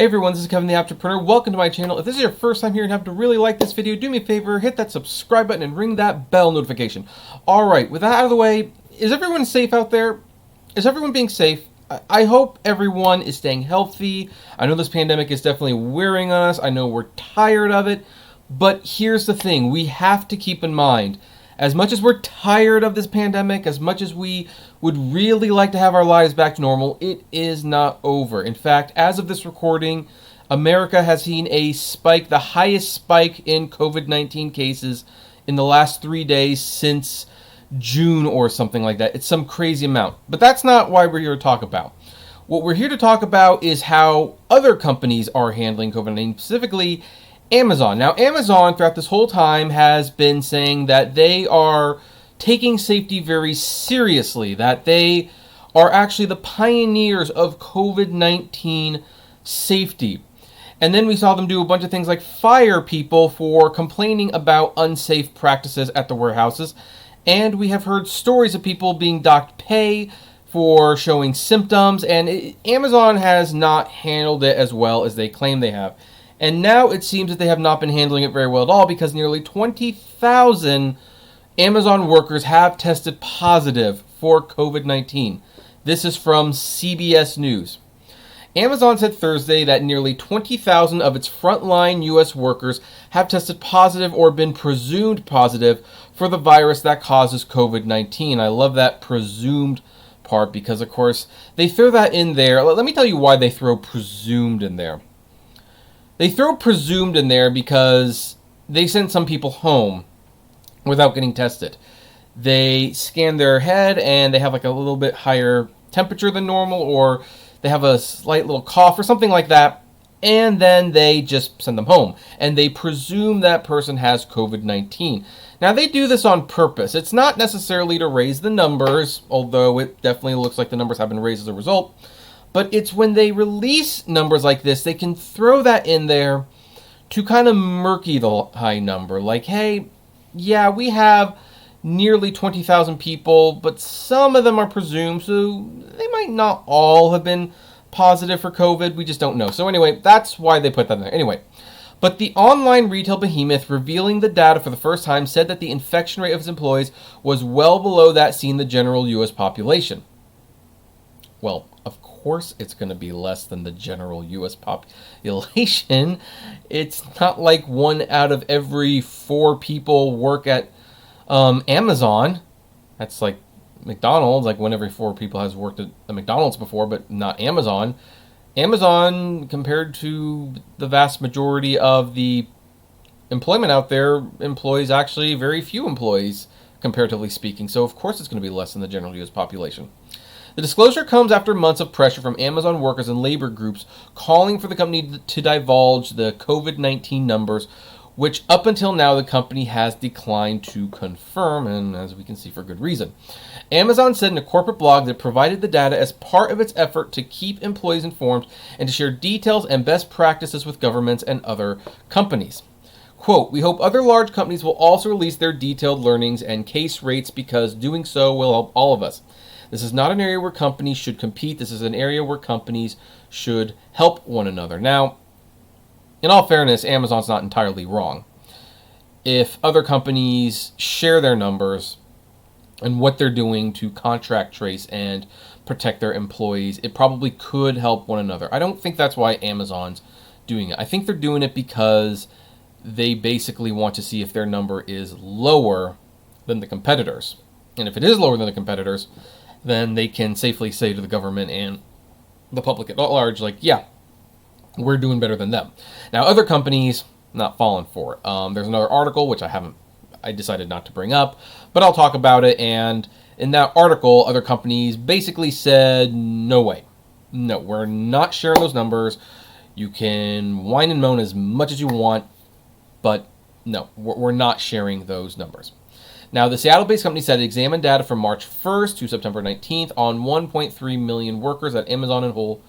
Hey everyone, this is Kevin the Apptrepreneur. Welcome to my channel. If this is your first time here and happen to really like this video, do me a favor, hit that subscribe button and ring that bell notification. Alright, with that out of the way, is everyone safe out there? Is everyone being safe? I hope everyone is staying healthy. I know this pandemic is definitely wearing on us. I know we're tired of it. But here's the thing, we have to keep in mind, as much as we're tired of this pandemic, as much as we would really like to have our lives back to normal, it is not over. In fact, as of this recording, America has seen a spike, the highest spike in COVID-19 cases in the last 3 days since June or something like that. It's some crazy amount. But that's not why we're here to talk about. What we're here to talk about is how other companies are handling COVID-19, specifically Amazon. Now, Amazon, throughout this whole time, has been saying that they are taking safety very seriously, that they are actually the pioneers of COVID-19 safety. And then we saw them do a bunch of things like fire people for complaining about unsafe practices at the warehouses. And we have heard stories of people being docked pay for showing symptoms. And Amazon has not handled it as well as they claim they have. And now it seems that they have not been handling it very well at all, because nearly 20,000 Amazon workers have tested positive for COVID-19. This is from CBS News. Amazon said Thursday that nearly 20,000 of its frontline U.S. workers have tested positive or been presumed positive for the virus that causes COVID-19. I love that presumed part because, of course, they throw that in there. Let me tell you why they throw presumed in there. They throw presumed in there because they send some people home without getting tested. They scan their head and they have like a little bit higher temperature than normal, or they have a slight little cough or something like that, and then they just send them home. And they presume that person has COVID-19. Now, they do this on purpose. It's not necessarily to raise the numbers, although it definitely looks like the numbers have been raised as a result. But it's when they release numbers like this, they can throw that in there to kind of murky the high number. Like, hey, yeah, we have nearly 20,000 people, but some of them are presumed, so they might not all have been positive for COVID. We just don't know. So anyway, that's why they put that in there. Anyway, but the online retail behemoth, revealing the data for the first time, said that the infection rate of its employees was well below that seen in the general U.S. population. Well, of course it's going to be less than the general U.S. population. It's not like 1 out of every 4 people work at Amazon. That's like McDonald's. Like 1 every 4 people has worked at a McDonald's before, but not Amazon. Amazon, compared to the vast majority of the employment out there, employs actually very few employees, comparatively speaking. So of course it's going to be less than the general U.S. population. The disclosure comes after months of pressure from Amazon workers and labor groups calling for the company to divulge the COVID-19 numbers, which up until now the company has declined to confirm, and as we can see, for good reason. Amazon said in a corporate blog that it provided the data as part of its effort to keep employees informed and to share details and best practices with governments and other companies. Quote, "We hope other large companies will also release their detailed learnings and case rates, because doing so will help all of us. This is not an area where companies should compete. This is an area where companies should help one another." Now, in all fairness, Amazon's not entirely wrong. If other companies share their numbers and what they're doing to contract trace and protect their employees, it probably could help one another. I don't think that's why Amazon's doing it. I think they're doing it because they basically want to see if their number is lower than the competitors. And if it is lower than the competitors, then they can safely say to the government and the public at large, like, yeah, we're doing better than them. Now, other companies not falling for it. There's another article, which I decided not to bring up, but I'll talk about it. And in that article, other companies basically said, no way. No, we're not sharing those numbers. You can whine and moan as much as you want, but no, we're not sharing those numbers. Now, the Seattle-based company said it examined data from March 1st to September 19th on 1.3 million workers at Amazon and Whole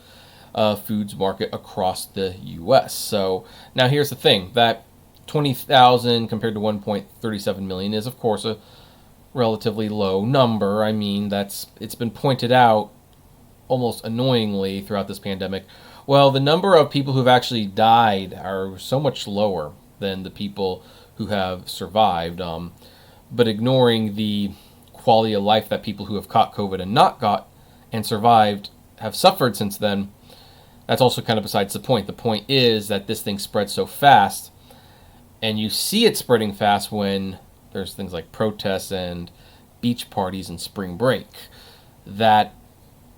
Foods market across the U.S. So now here's the thing, that 20,000 compared to 1.37 million is, of course, a relatively low number. I mean, it's been pointed out almost annoyingly throughout this pandemic. Well, the number of people who've actually died are so much lower than the people who have survived. But ignoring the quality of life that people who have caught COVID and not got and survived have suffered since then, that's also kind of besides the point. The point is that this thing spreads so fast, and you see it spreading fast when there's things like protests and beach parties and spring break, that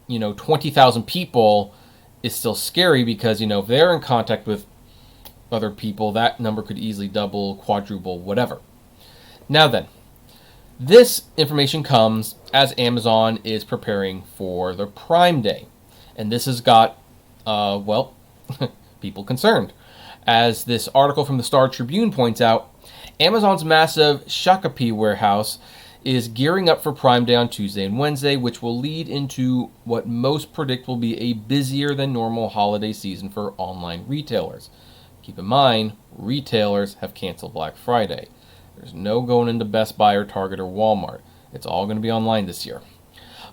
20,000 people is still scary because if they're in contact with other people, that number could easily double, quadruple, whatever. Now then, this information comes as Amazon is preparing for their Prime Day, and this has got people concerned. As this article from the Star Tribune points out, Amazon's massive Shakopee warehouse is gearing up for Prime Day on Tuesday and Wednesday, which will lead into what most predict will be a busier than normal holiday season for online retailers. Keep in mind, retailers have canceled Black Friday. There's no going into Best Buy or Target or Walmart. It's all going to be online this year.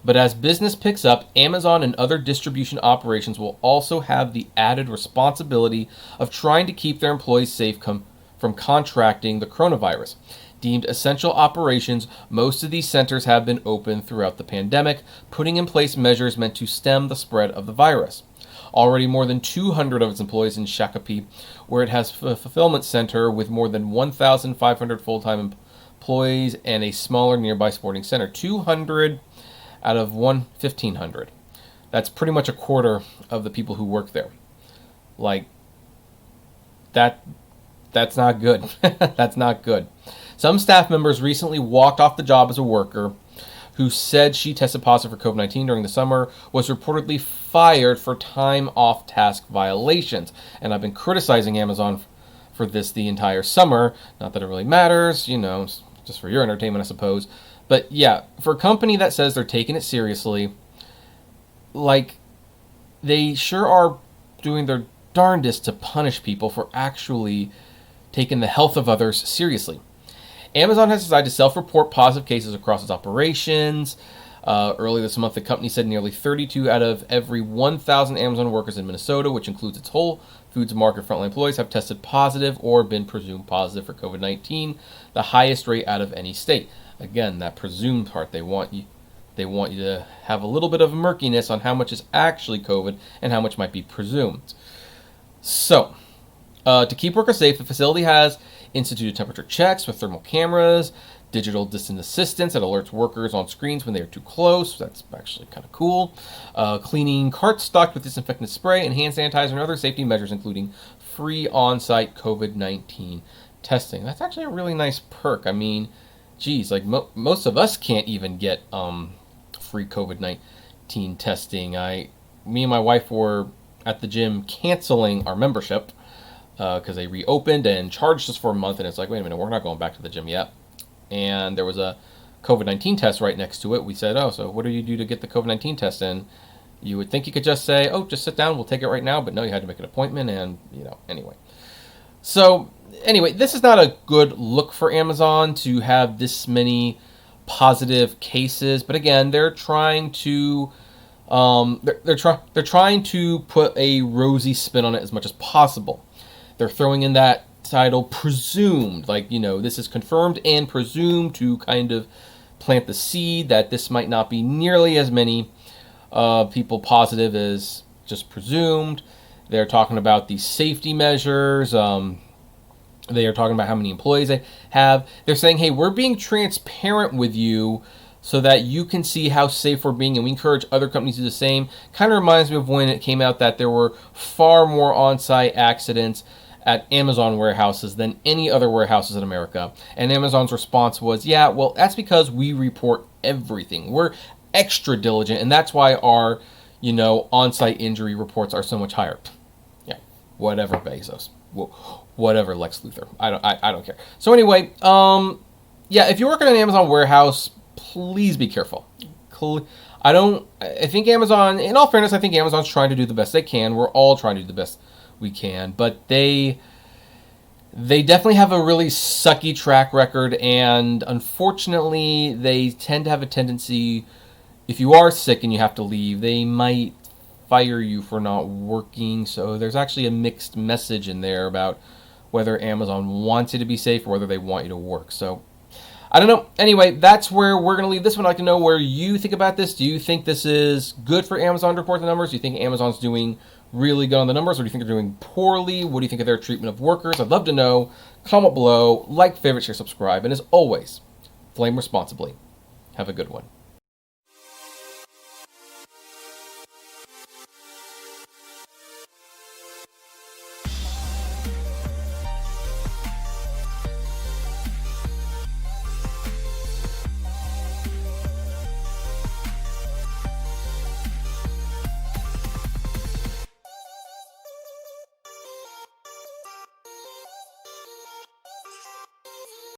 But as business picks up, Amazon and other distribution operations will also have the added responsibility of trying to keep their employees safe from contracting the coronavirus. Deemed essential operations, most of these centers have been open throughout the pandemic, putting in place measures meant to stem the spread of the virus. Already more than 200 of its employees in Shakopee, where it has a fulfillment center with more than 1,500 full-time employees and a smaller nearby sporting center. 200 out of 1,500. That's pretty much a quarter of the people who work there. That's not good. That's not good. Some staff members recently walked off the job as a worker who said she tested positive for COVID-19 during the summer was reportedly fired for time off task violations. And I've been criticizing Amazon for this the entire summer. Not that it really matters, just for your entertainment, I suppose. But yeah, for a company that says they're taking it seriously, they sure are doing their darndest to punish people for actually taking the health of others seriously. Amazon has decided to self-report positive cases across its operations. Early this month, the company said nearly 32 out of every 1,000 Amazon workers in Minnesota, which includes its Whole Foods Market frontline employees, have tested positive or been presumed positive for COVID-19, the highest rate out of any state. Again, that presumed part, they want you to have a little bit of murkiness on how much is actually COVID and how much might be presumed. So, to keep workers safe, the facility has instituted temperature checks with thermal cameras, digital distance assistance that alerts workers on screens when they are too close. That's actually kind of cool. Cleaning carts stocked with disinfectant spray and hand sanitizer and other safety measures, including free on-site COVID-19 testing. That's actually a really nice perk. I mean, geez, most of us can't even get free COVID-19 testing. Me and my wife were at the gym canceling our membership because they reopened and charged us for a month, and it's like, wait a minute, we're not going back to the gym yet. And there was a COVID-19 test right next to it. We said, so what do you do to get the COVID-19 test in? You would think you could just say, just sit down, we'll take it right now. But no, you had to make an appointment, and, anyway. So, anyway, this is not a good look for Amazon to have this many positive cases. But again, they're trying to they're trying to put a rosy spin on it as much as possible. They're throwing in that title presumed, this is confirmed and presumed to kind of plant the seed that this might not be nearly as many people positive as just presumed. They're talking about the safety measures. They are talking about how many employees they have. They're saying, hey, we're being transparent with you so that you can see how safe we're being, and we encourage other companies to do the same. Kind of reminds me of when it came out that there were far more on-site accidents at Amazon warehouses than any other warehouses in America. And Amazon's response was, that's because we report everything. We're extra diligent, and that's why our, on-site injury reports are so much higher. Yeah, whatever Bezos. Whatever Lex Luthor. I don't care. So anyway, if you work in an Amazon warehouse, please be careful. I think Amazon, in all fairness, I think Amazon's trying to do the best they can. We're all trying to do the best we can, but they definitely have a really sucky track record, and unfortunately they tend to have a tendency, if you are sick and you have to leave, they might fire you for not working. So there's actually a mixed message in there about whether Amazon wants you to be safe or whether they want you to work. So I don't know. Anyway, that's where we're going to leave this one. I'd like to know where you think about this. Do you think this is good for Amazon to report the numbers? Do you think Amazon's doing really good on the numbers, or do you think they're doing poorly? What do you think of their treatment of workers? I'd love to know. Comment below, like, favorite, share, subscribe, and as always, flame responsibly. Have a good one.